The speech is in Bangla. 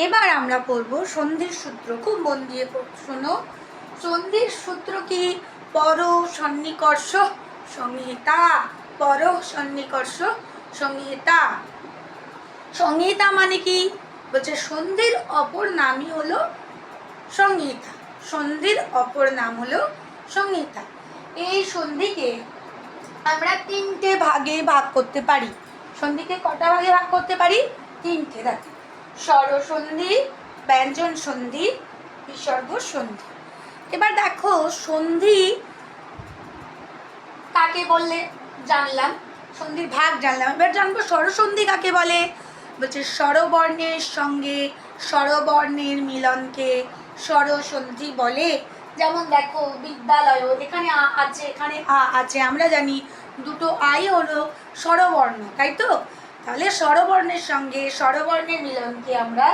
এবার আমরা পড়ব সন্ধির সূত্র। খুব মন দিয়ে শোনো। সন্ধির সূত্র কি? পর সন্নিকর্ষ সংহিতা। পর সন্নিকর্ষ সংহিতা। সংহিতা মানে কি? বলছে সন্ধির অপর নামই হলো সংহিতা। সন্ধির অপর নাম হলো সংহিতা। এই সন্ধিকে আমরা তিনটে ভাগে ভাগ করতে পারি। সন্ধিকে কটা ভাগে ভাগ করতে পারি? তিনটে। দেখো, স্বরসন্ধি, ব্যঞ্জন সন্ধি, বিসর্গ সন্ধি। এবার দেখো সন্ধি কাকে বললে জানলাম, সন্ধির ভাগ জানলাম। এবার জানবো স্বরসন্ধি কাকে বলে। বলছে স্বরবর্ণের সঙ্গে স্বরবর্ণের মিলনকে স্বরসন্ধি বলে। যেমন দেখো বিদ্যালয়, এখানে আ আছে, এখানে আ আছে, আমরা জানি দুটো আই হলো স্বরবর্ণ, তাই তো? তাহলে স্বরবর্ণের সঙ্গে স্বরবর্ণের মিলনকে আমরা